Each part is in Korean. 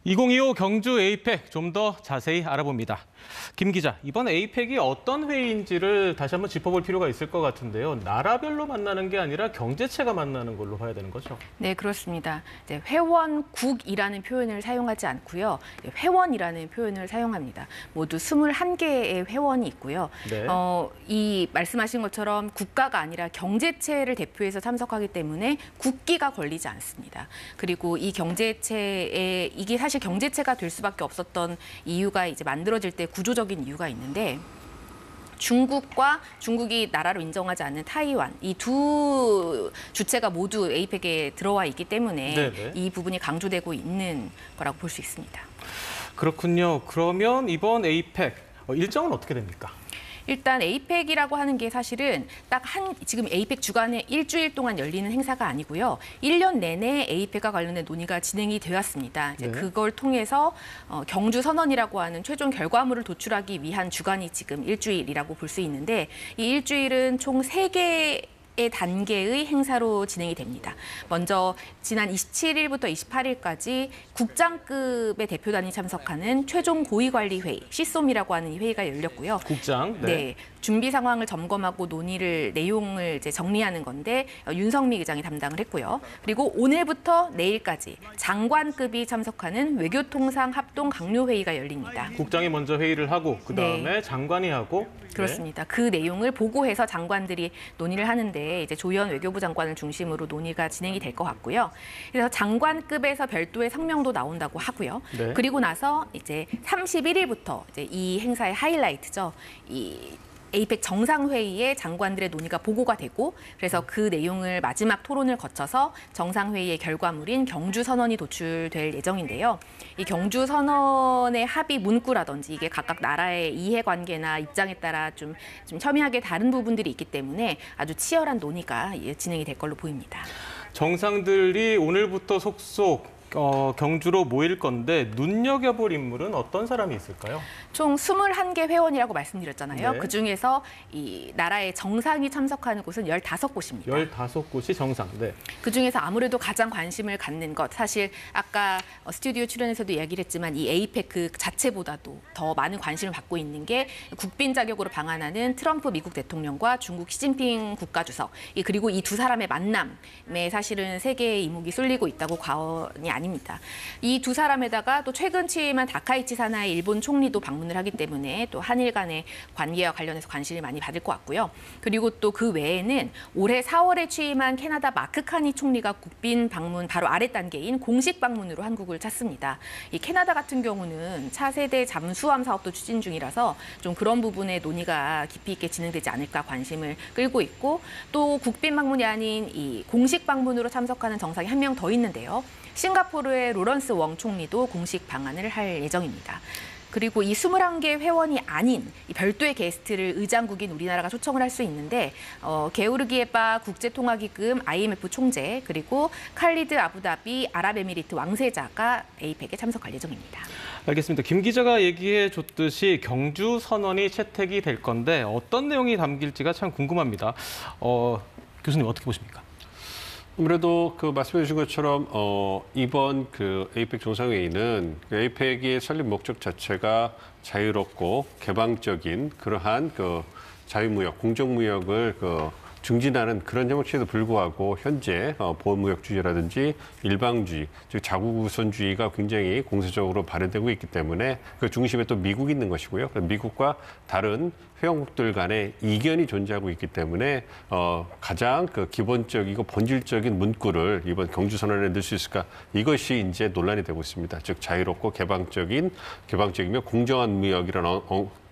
2025 경주 에이펙 좀 더 자세히 알아봅니다. 김 기자, 이번 에이펙이 어떤 회의인지를 다시 한번 짚어볼 필요가 있을 것 같은데요. 나라별로 만나는 게 아니라 경제체가 만나는 걸로 봐야 되는 거죠? 네, 그렇습니다. 이제 회원국이라는 표현을 사용하지 않고요. 회원이라는 표현을 사용합니다. 모두 21개의 회원이 있고요. 네. 이 말씀하신 것처럼 국가가 아니라 경제체를 대표해서 참석하기 때문에 국기가 걸리지 않습니다. 그리고 이 경제체에 이게 사실 경제체가 될 수밖에 없었던 이유가 이제 만들어질 때 구조적인 이유가 있는데 중국이 나라로 인정하지 않는 타이완 이 두 주체가 모두 에이펙에 들어와 있기 때문에 네네. 이 부분이 강조되고 있는 거라고 볼 수 있습니다. 그렇군요. 그러면 이번 에이펙 일정은 어떻게 됩니까? 일단 에이펙이라고 하는 게 사실은 지금 에이펙 주간에 일주일 동안 열리는 행사가 아니고요. 1년 내내 에이펙과 관련된 논의가 진행이 되었습니다. 이제 네. 그걸 통해서 경주 선언이라고 하는 최종 결과물을 도출하기 위한 주간이 지금 일주일이라고 볼 수 있는데 이 일주일은 총 3개의 단계의 행사로 진행이 됩니다. 먼저 지난 27일부터 28일까지 국장급의 대표단이 참석하는 최종 고위관리회의, 시솜이라고 하는 이 회의가 열렸고요. 국장. 네. 준비 상황을 점검하고 내용을 이제 정리하는 건데 윤석미 의장이 담당을 했고요. 그리고 오늘부터 내일까지 장관급이 참석하는 외교통상 합동 강요회의가 열립니다. 국장이 먼저 회의를 하고 그다음에 네. 장관이 하고 그렇습니다. 그 내용을 보고해서 장관들이 논의를 하는데 이제 조현 외교부 장관을 중심으로 논의가 진행이 될 것 같고요. 그래서 장관급에서 별도의 성명도 나온다고 하고요. 네. 그리고 나서 이제 31일부터 이제 이 행사의 하이라이트죠. 이 에이펙 정상회의에 장관들의 논의가 보고가 되고 그래서 그 내용을 마지막 토론을 거쳐서 정상회의의 결과물인 경주선언이 도출될 예정인데요. 이 경주선언의 합의 문구라든지 이게 각각 나라의 이해관계나 입장에 따라 좀 첨예하게 다른 부분들이 있기 때문에 아주 치열한 논의가 진행이 될 걸로 보입니다. 정상들이 오늘부터 속속 경주로 모일 건데 눈여겨볼 인물은 어떤 사람이 있을까요? 총 21개 회원이라고 말씀드렸잖아요. 네. 그중에서 이 나라의 정상이 참석하는 곳은 15곳입니다. 15곳이 정상. 네. 그중에서 아무래도 가장 관심을 갖는 것, 사실 아까 스튜디오 출연에서도 이야기를 했지만 이 에이펙 그 자체보다도 더 많은 관심을 받고 있는 게 국빈 자격으로 방한하는 트럼프 미국 대통령과 중국 시진핑 국가주석, 그리고 이 두 사람의 만남에 사실은 세계의 이목이 쏠리고 있다고 과언이 아닙니다. 이 두 사람에다가 또 최근 취임한 다카이치 사나이 일본 총리도 방문을 하기 때문에 또 한일 간의 관계와 관련해서 관심을 많이 받을 것 같고요. 그리고 또 그 외에는 올해 4월에 취임한 캐나다 마크 카니 총리가 국빈 방문 바로 아래 단계인 공식 방문으로 한국을 찾습니다. 이 캐나다 같은 경우는 차세대 잠수함 사업도 추진 중이라서 좀 그런 부분에 논의가 깊이 있게 진행되지 않을까 관심을 끌고 있고 또 국빈 방문이 아닌 이 공식 방문으로 참석하는 정상이 한 명 더 있는데요. 싱가포르의 로런스 웡 총리도 공식 방한을 할 예정입니다. 그리고 이 21개 회원이 아닌 이 별도의 게스트를 의장국인 우리나라가 초청을 할 수 있는데 게오르기에바 국제통화기금 IMF 총재 그리고 칼리드 아부다비 아랍에미리트 왕세자가 에이펙에 참석할 예정입니다. 알겠습니다. 김 기자가 얘기해 줬듯이 경주 선언이 채택이 될 건데 어떤 내용이 담길지가 참 궁금합니다. 교수님 어떻게 보십니까? 아무래도 그 말씀해 주신 것처럼 이번 그 에이펙 정상회의는 에이펙의 설립 목적 자체가 자유롭고 개방적인 그러한 그 자유무역, 공정무역을 증진하는 그런 형식에도 불구하고 현재 보호무역주의라든지 일방주의, 즉 자국우선주의가 굉장히 공세적으로 발현되고 있기 때문에 그 중심에 또 미국이 있는 것이고요. 미국과 다른 회원국들 간에 이견이 존재하고 있기 때문에 가장 그 기본적이고 본질적인 문구를 이번 경주선언에 넣을 수 있을까 이것이 이제 논란이 되고 있습니다. 즉 자유롭고 개방적이며 공정한 무역이라는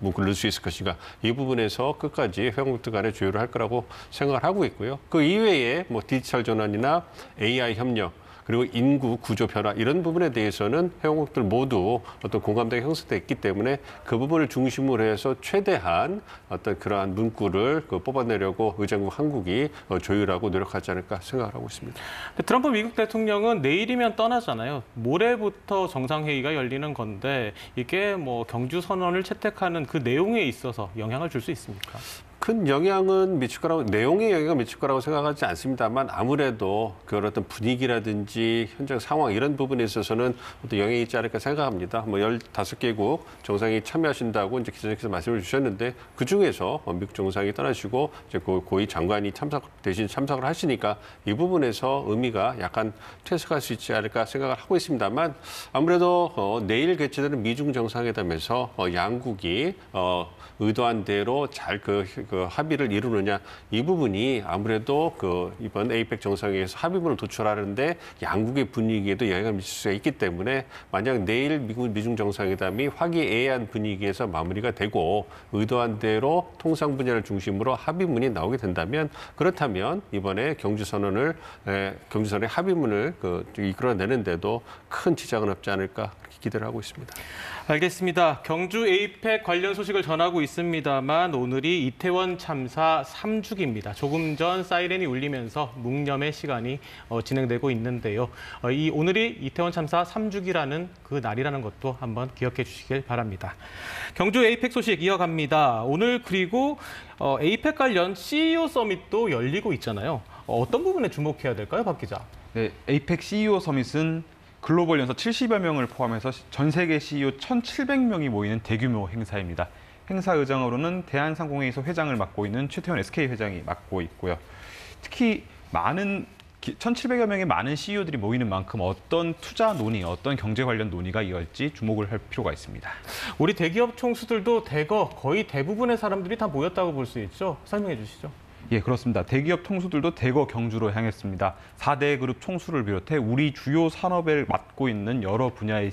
문구를 넣을 수 있을 것인가 이 부분에서 끝까지 회원국들 간에 조율을 할 거라고 생각을 하고 있고요. 그 이외에 뭐 디지털 전환이나 AI 협력 그리고 인구 구조 변화 이런 부분에 대해서는 회원국들 모두 어떤 공감대가 형성돼 있기 때문에 그 부분을 중심으로 해서 최대한 어떤 그러한 문구를 뽑아내려고 의장국 한국이 조율하고 노력하지 않을까 생각을 하고 있습니다. 트럼프 미국 대통령은 내일이면 떠나잖아요. 모레부터 정상회의가 열리는 건데 이게 뭐 경주 선언을 채택하는 그 내용에 있어서 영향을 줄 수 있습니까? 큰 영향은 미칠 거라고, 내용에 영향을 미칠 거라고 생각하지 않습니다만 아무래도 그런 어떤 분위기라든지 현장 상황 이런 부분에 있어서는 어떤 영향이 있지 않을까 생각합니다. 뭐 15개국 정상이 참여하신다고 이제 기자님께서 말씀을 주셨는데 그 중에서 미국 정상이 떠나시고 이제 고위 장관이 대신 참석을 하시니까 이 부분에서 의미가 약간 퇴색할 수 있지 않을까 생각을 하고 있습니다만 아무래도 내일 개최되는 미중 정상회담에서 양국이 의도한 대로 잘 그 합의를 이루느냐 이 부분이 아무래도 이번 에이펙 정상회의에서 합의문을 도출하는데 양국의 분위기에도 영향을 미칠 수가 있기 때문에 만약 내일 미중 정상회담이 화기애애한 분위기에서 마무리가 되고 의도한 대로 통상 분야를 중심으로 합의문이 나오게 된다면 그렇다면 이번에 경주선언의 합의문을 이끌어내는데도 큰 지장은 없지 않을까 그렇게 기대를 하고 있습니다. 알겠습니다. 경주 에이펙 관련 소식을 전하고 있습니다만 오늘이 이태원 참사 3주기입니다. 조금 전 사이렌이 울리면서 묵념의 시간이 진행되고 있는데요. 오늘이 이태원 참사 3주기라는 그 날이라는 것도 한번 기억해 주시길 바랍니다. 경주 에이펙 소식 이어갑니다. 오늘 그리고 에이펙 관련 CEO 서밋도 열리고 있잖아요. 어떤 부분에 주목해야 될까요, 박 기자? 네, 에이펙 CEO 서밋은 글로벌 연서 70여 명을 포함해서 전 세계 CEO 1,700명이 모이는 대규모 행사입니다. 행사 의장으로는 대한상공회의소 회장을 맡고 있는 최태원 SK 회장이 맡고 있고요. 특히 1,700여 명의 많은 CEO들이 모이는 만큼 어떤 투자 논의, 어떤 경제 관련 논의가 이어질지 주목을 할 필요가 있습니다. 우리 대기업 총수들도 거의 대부분의 사람들이 다 모였다고 볼 수 있죠? 설명해 주시죠. 예, 그렇습니다. 대기업 총수들도 대거 경주로 향했습니다. 4대 그룹 총수를 비롯해 우리 주요 산업을 맡고 있는 여러 분야의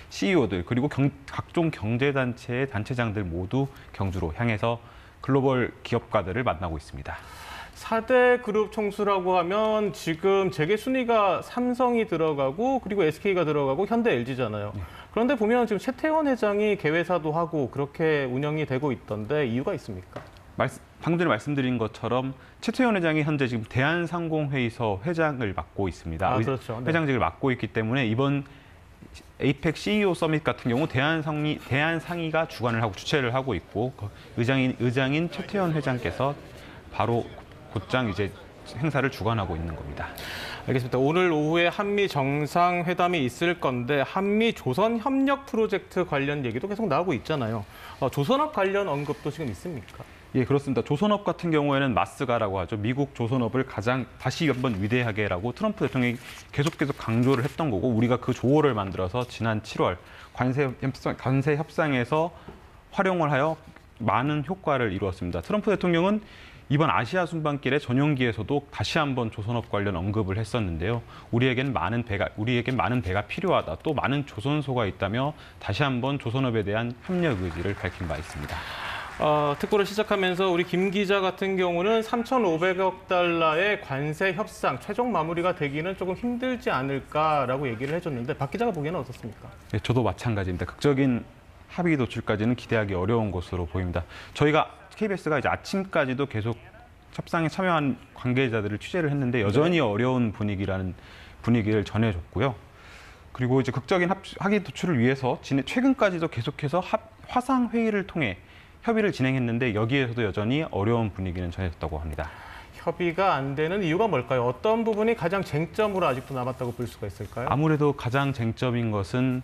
CEO들 그리고 각종 경제단체의 단체장들 모두 경주로 향해서 글로벌 기업가들을 만나고 있습니다. 4대 그룹 총수라고 하면 지금 재계 순위가 삼성이 들어가고 그리고 SK가 들어가고 현대 LG잖아요. 그런데 보면 지금 최태원 회장이 개회사도 하고 그렇게 운영이 되고 있던데 이유가 있습니까? 방금 전에 말씀드린 것처럼 최태원 회장이 현재 지금 대한상공회의소 회장을 맡고 있습니다. 그렇죠. 네. 회장직을 맡고 있기 때문에 이번 에이펙 CEO 서밋 같은 경우 대한상의가 주관을 하고 주최를 하고 있고 의장인 최태원 회장께서 바로 곧장 이제 행사를 주관하고 있는 겁니다. 알겠습니다. 오늘 오후에 한미 정상회담이 있을 건데 한미 조선 협력 프로젝트 관련 얘기도 계속 나오고 있잖아요. 조선업 관련 언급도 지금 있습니까? 예, 그렇습니다. 조선업 같은 경우에는 마스가라고 하죠. 미국 조선업을 다시 한번 위대하게라고 트럼프 대통령이 계속 강조를 했던 거고 우리가 그 조어를 만들어서 지난 7월 관세 협상에서 활용을 하여 많은 효과를 이루었습니다. 트럼프 대통령은 이번 아시아 순방길의 전용기에서도 다시 한번 조선업 관련 언급을 했었는데요. 우리에겐 많은 배가 필요하다. 또 많은 조선소가 있다며 다시 한번 조선업에 대한 협력 의지를 밝힌 바 있습니다. 특보를 시작하면서 우리 김 기자 같은 경우는 3,500억 달러의 관세 협상 최종 마무리가 되기는 조금 힘들지 않을까라고 얘기를 해줬는데 박 기자가 보기에는 어떻습니까? 네, 저도 마찬가지입니다. 극적인 합의 도출까지는 기대하기 어려운 것으로 보입니다. 저희가 KBS가 이제 아침까지도 계속 협상에 참여한 관계자들을 취재를 했는데 여전히 어려운 분위기를 전해줬고요. 그리고 이제 극적인 합의 도출을 위해서 최근까지도 계속해서 화상 회의를 통해 협의를 진행했는데 여기에서도 여전히 어려운 분위기는 전해졌다고 합니다. 협의가 안 되는 이유가 뭘까요? 어떤 부분이 가장 쟁점으로 아직도 남았다고 볼 수가 있을까요? 아무래도 가장 쟁점인 것은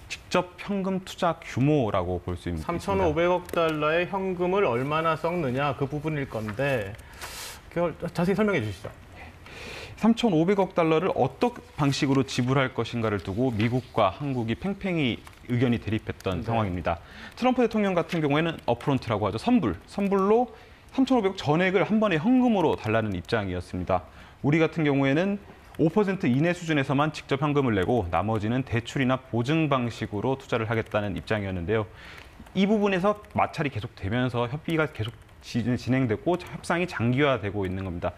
직접 현금 투자 규모라고 볼 수 있습니다. 3,500억 달러의 현금을 얼마나 섞느냐 그 부분일 건데 자세히 설명해 주시죠. 3,500억 달러를 어떤 방식으로 지불할 것인가를 두고 미국과 한국이 팽팽히 의견이 대립했던 상황입니다. 트럼프 대통령 같은 경우에는 어프론트라고 하죠. 선불로 3,500억 전액을 한 번에 현금으로 달라는 입장이었습니다. 우리 같은 경우에는 5% 이내 수준에서만 직접 현금을 내고 나머지는 대출이나 보증 방식으로 투자를 하겠다는 입장이었는데요. 이 부분에서 마찰이 계속되면서 협의가 계속 진행되고 협상이 장기화되고 있는 겁니다.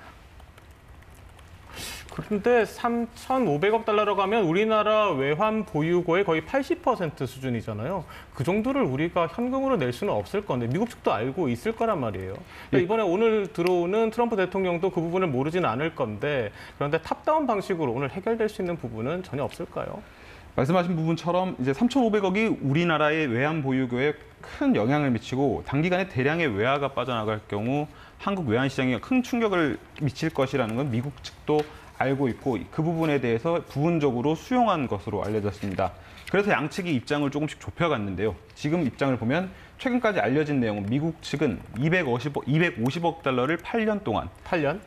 그런데 3,500억 달러라고 하면 우리나라 외환 보유고의 거의 80% 수준이잖아요. 그 정도를 우리가 현금으로 낼 수는 없을 건데 미국 측도 알고 있을 거란 말이에요. 그러니까 이번에 오늘 들어오는 트럼프 대통령도 그 부분을 모르지는 않을 건데 그런데 탑다운 방식으로 오늘 해결될 수 있는 부분은 전혀 없을까요? 말씀하신 부분처럼 이제 3,500억이 우리나라의 외환 보유고의 큰 영향을 미치고 단기간에 대량의 외화가 빠져나갈 경우 한국 외환 시장에 큰 충격을 미칠 것이라는 건 미국 측도 알고 있고 그 부분에 대해서 부분적으로 수용한 것으로 알려졌습니다. 그래서 양측이 입장을 조금씩 좁혀갔는데요. 지금 입장을 보면 최근까지 알려진 내용은 미국 측은 250억 달러를 8년 동안 8년?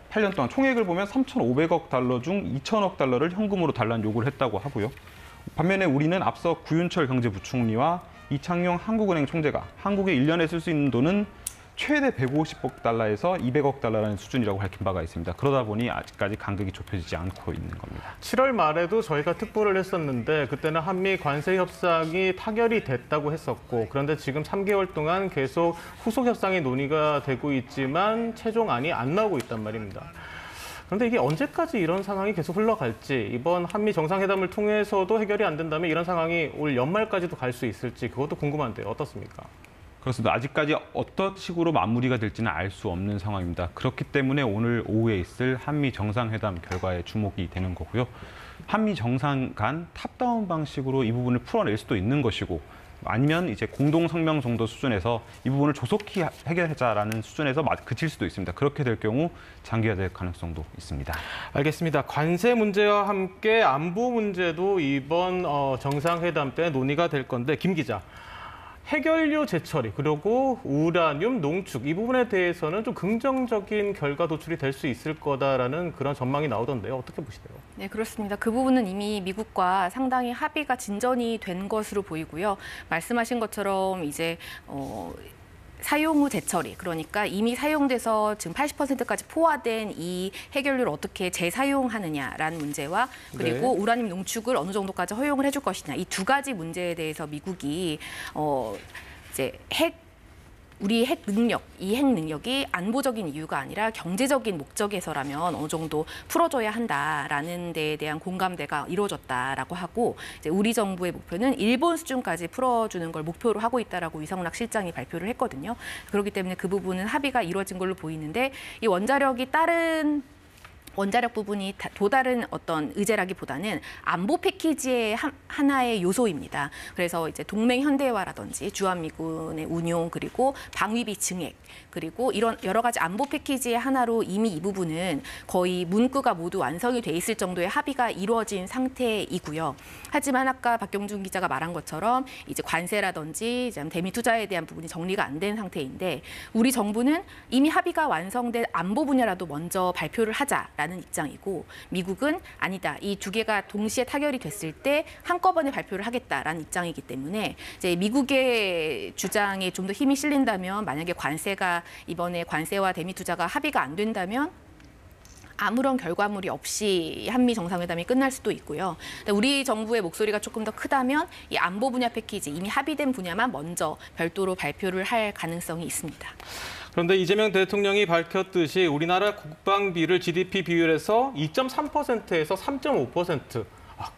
총액을 보면 3,500억 달러 중 2,000억 달러를 현금으로 달라는 요구를 했다고 하고요. 반면에 우리는 앞서 구윤철 경제부총리와 이창용 한국은행 총재가 한국에 1년에 쓸 수 있는 돈은 최대 150억 달러에서 200억 달러라는 수준이라고 밝힌 바가 있습니다. 그러다 보니 아직까지 간격이 좁혀지지 않고 있는 겁니다. 7월 말에도 저희가 특보를 했었는데 그때는 한미 관세 협상이 타결이 됐다고 했었고 그런데 지금 3개월 동안 계속 후속 협상이 논의가 되고 있지만 최종안이 안 나오고 있단 말입니다. 그런데 이게 언제까지 이런 상황이 계속 흘러갈지 이번 한미 정상회담을 통해서도 해결이 안 된다면 이런 상황이 올 연말까지도 갈 수 있을지 그것도 궁금한데요. 어떻습니까? 그렇습니다. 아직까지 어떤 식으로 마무리가 될지는 알 수 없는 상황입니다. 그렇기 때문에 오늘 오후에 있을 한미 정상회담 결과에 주목이 되는 거고요. 한미 정상 간 탑다운 방식으로 이 부분을 풀어낼 수도 있는 것이고 아니면 이제 공동 성명 정도 수준에서 이 부분을 조속히 해결하자라는 수준에서 그칠 수도 있습니다. 그렇게 될 경우 장기화될 가능성도 있습니다. 알겠습니다. 관세 문제와 함께 안보 문제도 이번 정상회담 때 논의가 될 건데 김 기자. 해결료 재처리 그리고 우라늄 농축 이 부분에 대해서는 좀 긍정적인 결과 도출이 될 수 있을 거다라는 그런 전망이 나오던데요. 어떻게 보시나요? 네, 그렇습니다. 그 부분은 이미 미국과 상당히 합의가 진전이 된 것으로 보이고요. 말씀하신 것처럼 이제 사용 후 재처리, 그러니까 이미 사용돼서 지금 80%까지 포화된 이 해결료를 어떻게 재사용하느냐라는 문제와 그리고 네. 우라늄 농축을 어느 정도까지 허용을 해줄 것이냐 이 두 가지 문제에 대해서 미국이 이제 우리 핵 능력, 이 핵 능력이 안보적인 이유가 아니라 경제적인 목적에서라면 어느 정도 풀어줘야 한다라는 데에 대한 공감대가 이루어졌다라고 하고 이제 우리 정부의 목표는 일본 수준까지 풀어주는 걸 목표로 하고 있다라고 이성락 실장이 발표를 했거든요. 그렇기 때문에 그 부분은 합의가 이루어진 걸로 보이는데 이 원자력 부분이 또 다른 어떤 의제라기보다는 안보 패키지의 하나의 요소입니다. 그래서 이제 동맹 현대화라든지 주한미군의 운용 그리고 방위비 증액 그리고 이런 여러 가지 안보 패키지의 하나로 이미 이 부분은 거의 문구가 모두 완성이 돼 있을 정도의 합의가 이루어진 상태이고요. 하지만 아까 박경준 기자가 말한 것처럼 이제 관세라든지 대미 투자에 대한 부분이 정리가 안 된 상태인데 우리 정부는 이미 합의가 완성된 안보 분야라도 먼저 발표를 하자라는 입장이고 미국은 아니다. 이 두 개가 동시에 타결이 됐을 때 한꺼번에 발표를 하겠다라는 입장이기 때문에 이제 미국의 주장에 좀 더 힘이 실린다면 만약에 이번에 관세와 대미 투자가 합의가 안 된다면 아무런 결과물이 없이 한미 정상회담이 끝날 수도 있고요. 우리 정부의 목소리가 조금 더 크다면 이 안보 분야 패키지 이미 합의된 분야만 먼저 별도로 발표를 할 가능성이 있습니다. 그런데 이재명 대통령이 밝혔듯이 우리나라 국방비를 GDP 비율에서 2.3%에서 3.5%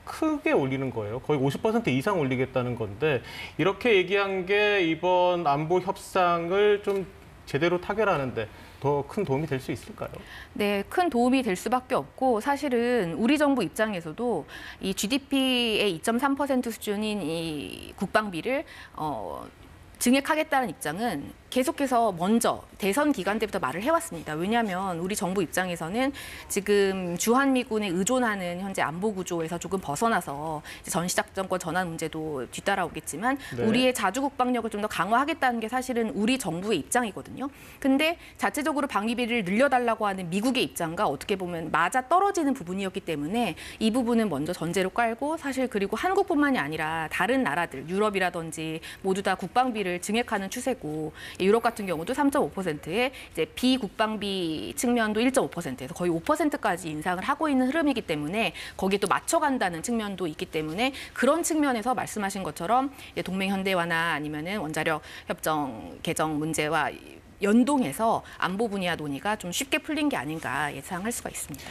크게 올리는 거예요. 거의 50% 이상 올리겠다는 건데 이렇게 얘기한 게 이번 안보 협상을 좀 제대로 타결하는데 더 큰 도움이 될 수 있을까요? 네, 큰 도움이 될 수밖에 없고 사실은 우리 정부 입장에서도 이 GDP의 2.3% 수준인 이 국방비를 증액하겠다는 입장은 계속해서 먼저 대선 기간 때부터 말을 해왔습니다. 왜냐하면 우리 정부 입장에서는 지금 주한미군에 의존하는 현재 안보 구조에서 조금 벗어나서 전시작전권 전환 문제도 뒤따라오겠지만 네. 우리의 자주국방력을 좀 더 강화하겠다는 게 사실은 우리 정부의 입장이거든요. 근데 자체적으로 방위비를 늘려달라고 하는 미국의 입장과 어떻게 보면 맞아 떨어지는 부분이었기 때문에 이 부분은 먼저 전제로 깔고 사실 그리고 한국뿐만이 아니라 다른 나라들 유럽이라든지 모두 다 국방비를 증액하는 추세고 유럽 같은 경우도 3.5%에 이제 비국방비 측면도 1.5%에서 거의 5%까지 인상을 하고 있는 흐름이기 때문에 거기에 또 맞춰간다는 측면도 있기 때문에 그런 측면에서 말씀하신 것처럼 이제 동맹 현대화나 아니면은 원자력 협정 개정 문제와 연동해서 안보 분야 논의가 좀 쉽게 풀린 게 아닌가 예상할 수가 있습니다.